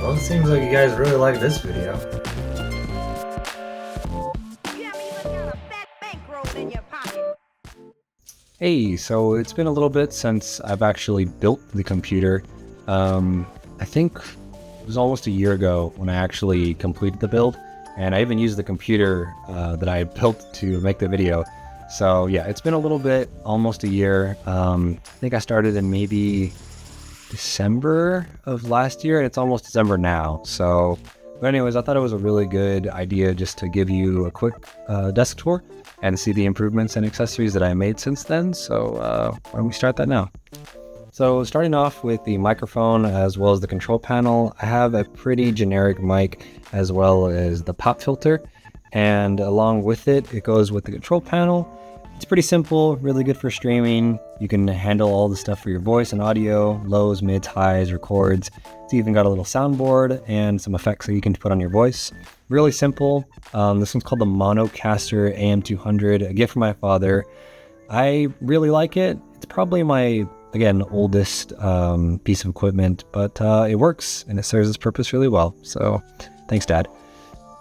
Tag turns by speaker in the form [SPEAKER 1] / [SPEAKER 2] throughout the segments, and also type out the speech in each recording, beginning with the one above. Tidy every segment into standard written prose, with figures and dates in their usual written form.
[SPEAKER 1] Well, it seems like you guys really like this video.
[SPEAKER 2] Hey, so it's been a little bit since I've actually built the computer. I think it was almost a year ago when I actually completed the build, and I even used the computer that I built to make the video. So yeah, it's been a little bit, almost a year. I think I started in maybe December of last year, and it's almost December now. So, but anyways, I thought it was a really good idea just to give you a quick desk tour and see the improvements and accessories that I made since then. So why don't we start that now? So starting off with the microphone as well as the control panel, I have a pretty generic mic as well as the pop filter, and along with it, it goes with the control panel. It's pretty simple, really good for streaming. You can handle all the stuff for your voice and audio, lows, mids, highs, records. It's even got a little soundboard and some effects that you can put on your voice. Really simple. This one's called the Monocaster AM200, a gift from my father. I really like it. It's probably my, again, oldest piece of equipment, but it works and it serves its purpose really well. So thanks, Dad.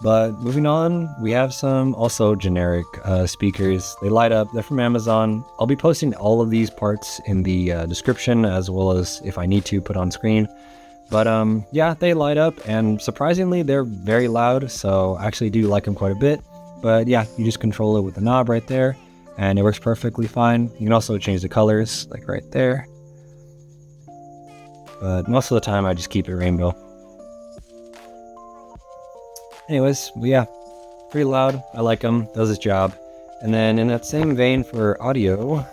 [SPEAKER 2] But moving on, we have some also generic speakers. They light up, they're from Amazon. I'll be posting all of these parts in the description, as well as if I need to put on screen. But yeah, they light up, and surprisingly, they're very loud, so I actually do like them quite a bit. But yeah, you just control it with the knob right there, and it works perfectly fine. You can also change the colors, like right there. But most of the time, I just keep it rainbow. Anyways, but yeah, pretty loud. I like them, does its job. And then in that same vein for audio,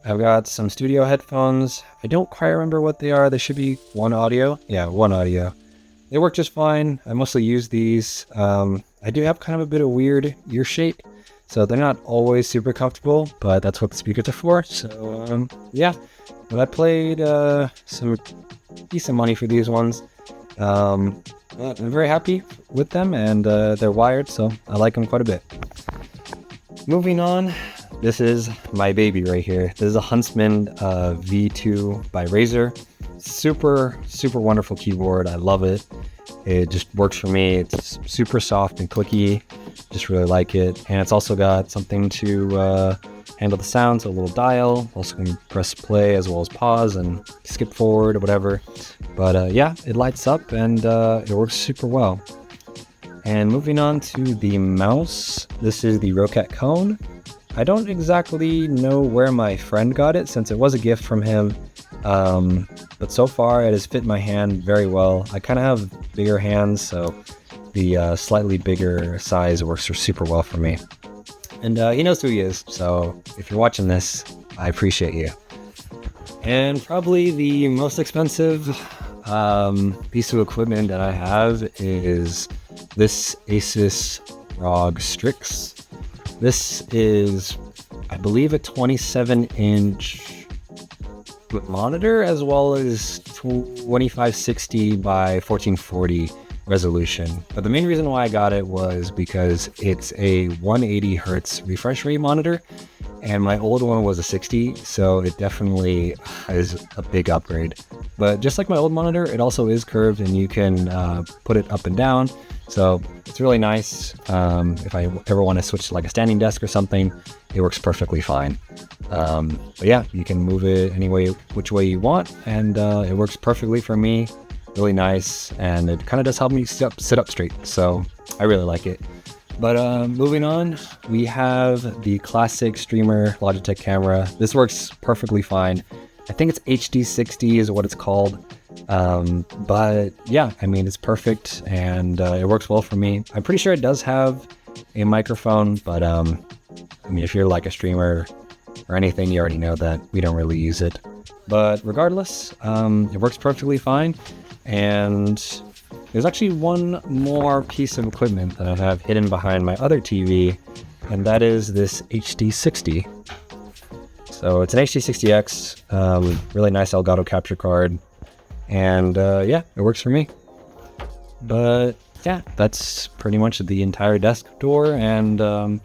[SPEAKER 2] I've got some studio headphones. I don't quite remember what they are. They should be OneOdio. Yeah, OneOdio. They work just fine. I mostly use these. I do have kind of a bit of weird ear shape, so they're not always super comfortable, but that's what the speakers are for. So yeah, but I paid some decent money for these ones. But I'm very happy with them, and they're wired, so I like them quite a bit. Moving on, this is my baby right here. This is a Huntsman V2 by RAZER. Super wonderful keyboard. I love it. It just works for me. It's super soft and clicky. Just really like it. And it's also got something to handle the sound, so a little dial. Also can press play as well as pause and skip forward or whatever. But yeah, it lights up and it works super well. And moving on to the mouse, this is the ROCCAT Kone. I don't exactly know where my friend got it, since it was a gift from him. But so far it has fit my hand very well. I kind of have bigger hands, so the slightly bigger size works super well for me. And he knows who he is, so if you're watching this, I appreciate you. And probably the most expensive piece of equipment that I have is this Asus ROG Strix. This is, I believe, a 27-inch monitor, as well as 2560 by 1440 resolution. But the main reason why I got it was because it's a 180 hertz refresh rate monitor, and my old one was a 60, so it definitely is a big upgrade. But just like my old monitor, it also is curved, and you can put it up and down, so it's really nice. If I ever want to switch to like a standing desk or something, it works perfectly fine. But yeah, you can move it any way, which way you want, and it works perfectly for me. Really nice, and it kind of does help me sit up straight, so I really like it. But moving on, we have the classic streamer Logitech camera. This works perfectly fine. I think it's HD60 is what it's called. But yeah, I mean, it's perfect, and it works well for me. I'm pretty sure it does have a microphone, but I mean, if you're like a streamer or anything, you already know that we don't really use it. But regardless, it works perfectly fine. And There's actually one more piece of equipment that I have hidden behind my other TV, and that is this HD60. So it's an HD60X, really nice Elgato capture card, and yeah, it works for me. But yeah, that's pretty much the entire desk door, and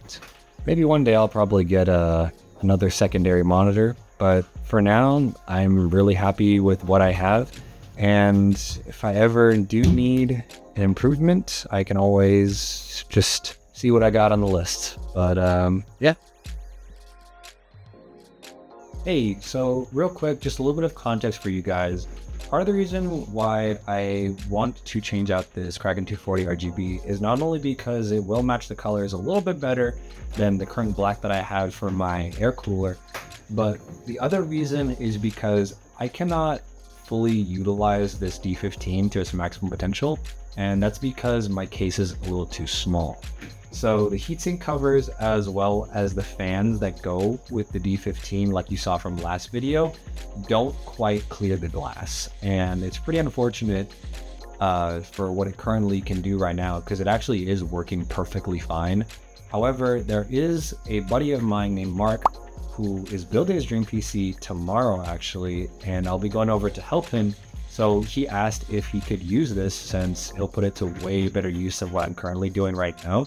[SPEAKER 2] maybe one day I'll probably get another secondary monitor, but for now, I'm really happy with what I have, and if I ever do need an improvement, I can always just see what I got on the list. But yeah. Hey, so real quick, just a little bit of context for you guys. Part of the reason why I want to change out this KRAKEN 240 RGB is not only because it will match the colors a little bit better than the current black that I have for my air cooler, but the other reason is because I cannot fully utilize this D15 to its maximum potential, and that's because my case is a little too small. So the heatsink covers as well as the fans that go with the D15, like you saw from last video, don't quite clear the glass, and it's pretty unfortunate for what it currently can do right now, because it actually is working perfectly fine. However, there is a buddy of mine named Mark who is building his dream PC tomorrow actually, and I'll be going over to help him. So he asked if he could use this, since he'll put it to way better use of what I'm currently doing right now.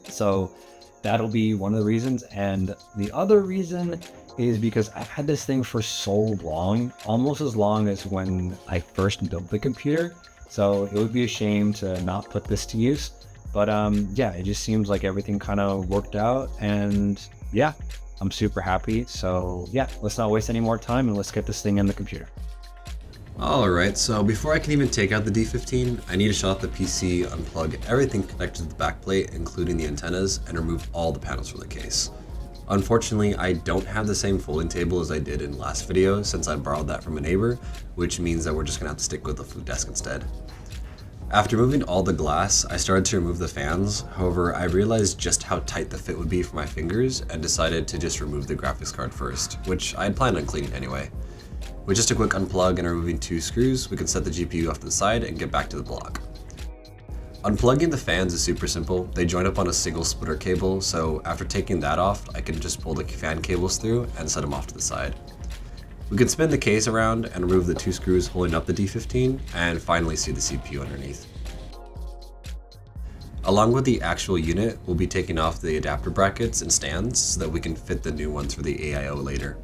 [SPEAKER 2] So that'll be one of the reasons. And the other reason is because I've had this thing for so long, almost as long as when I first built the computer. So it would be a shame to not put this to use. But yeah, it just seems like everything kind of worked out, and yeah, I'm super happy. So yeah, let's not waste any more time and let's get this thing in the computer.
[SPEAKER 3] Alright, so before I can even take out the D15, I need to shut off the PC, unplug everything connected to the backplate, including the antennas, and remove all the panels from the case. Unfortunately, I don't have the same folding table as I did in the last video, since I borrowed that from a neighbor, which means that we're just gonna have to stick with the flute desk instead. After removing all the glass, I started to remove the fans. However, I realized just how tight the fit would be for my fingers and decided to just remove the graphics card first, which I had planned on cleaning anyway. With just a quick unplug and removing 2 screws, we can set the GPU off to the side and get back to the block. Unplugging the fans is super simple. They join up on a single splitter cable, so after taking that off, I can just pull the fan cables through and set them off to the side. We can spin the case around and remove the 2 screws holding up the D15, and finally see the CPU underneath. Along with the actual unit, we'll be taking off the adapter brackets and stands so that we can fit the new ones for the AIO later.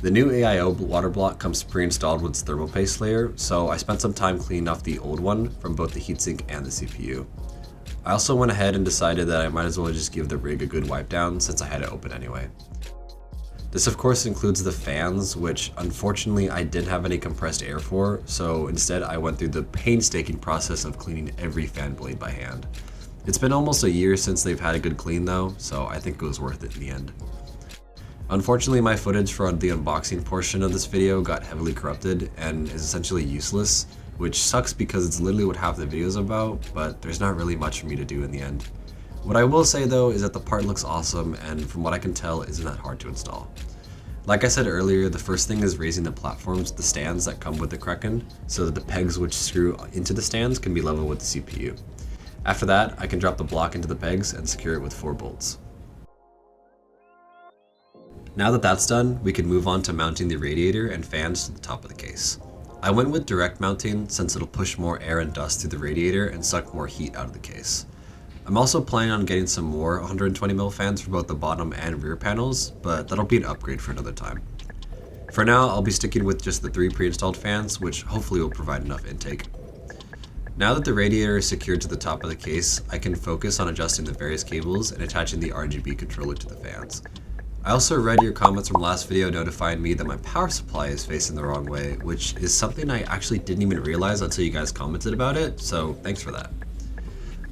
[SPEAKER 3] The new AIO water block comes pre-installed with its thermal paste layer, so I spent some time cleaning off the old one from both the heatsink and the CPU. I also went ahead and decided that I might as well just give the rig a good wipe down since I had it open anyway. This of course includes the fans, which unfortunately I didn't have any compressed air for, so instead I went through the painstaking process of cleaning every fan blade by hand. It's been almost a year since they've had a good clean though, so I think it was worth it in the end. Unfortunately, my footage for the unboxing portion of this video got heavily corrupted and is essentially useless, which sucks because it's literally what half the video is about, but there's not really much for me to do in the end. What I will say though is that the part looks awesome, and from what I can tell isn't that hard to install. Like I said earlier, the first thing is raising the platforms, the stands that come with the KRAKEN, so that the pegs which screw into the stands can be level with the CPU. After that, I can drop the block into the pegs and secure it with 4 bolts. Now that that's done, we can move on to mounting the radiator and fans to the top of the case. I went with direct mounting since it'll push more air and dust through the radiator and suck more heat out of the case. I'm also planning on getting some more 120mm fans for both the bottom and rear panels, but that'll be an upgrade for another time. For now, I'll be sticking with just the 3 pre-installed fans, which hopefully will provide enough intake. Now that the radiator is secured to the top of the case, I can focus on adjusting the various cables and attaching the RGB controller to the fans. I also read your comments from last video notifying me that my power supply is facing the wrong way, which is something I actually didn't even realize until you guys commented about it, so thanks for that.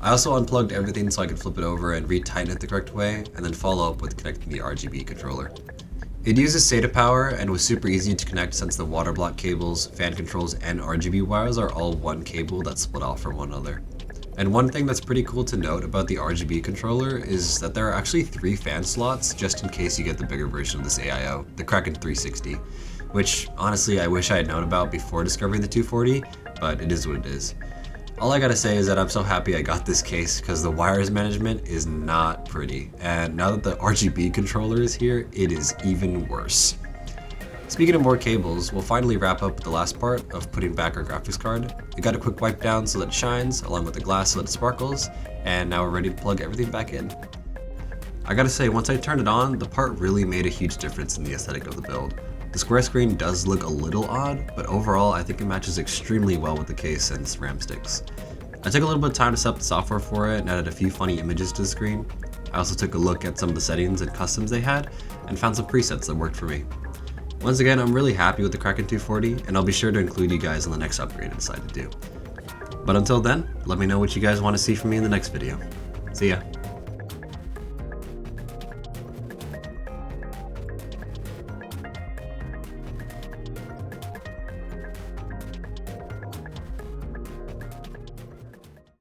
[SPEAKER 3] I also unplugged everything so I could flip it over and re-tighten it the correct way, and then follow up with connecting the RGB controller. It uses SATA power and was super easy to connect since the water block cables, fan controls, and RGB wires are all one cable that's split off from one another. And one thing that's pretty cool to note about the RGB controller is that there are actually 3 fan slots just in case you get the bigger version of this AIO, the KRAKEN 360, which honestly I wish I had known about before discovering the 240, but it is what it is. All I gotta say is that I'm so happy I got this case because the wires management is not pretty, and now that the RGB controller is here, it is even worse. Speaking of more cables, we'll finally wrap up the last part of putting back our graphics card. We got a quick wipe down so that it shines, along with the glass so that it sparkles, and now we're ready to plug everything back in. I gotta say, once I turned it on, the part really made a huge difference in the aesthetic of the build. The square screen does look a little odd, but overall I think it matches extremely well with the case and RAM sticks. I took a little bit of time to set up the software for it and added a few funny images to the screen. I also took a look at some of the settings and customs they had, and found some presets that worked for me. Once again, I'm really happy with the KRAKEN 240, and I'll be sure to include you guys in the next upgrade I decide to do. But until then, let me know what you guys want to see from me in the next video. See ya!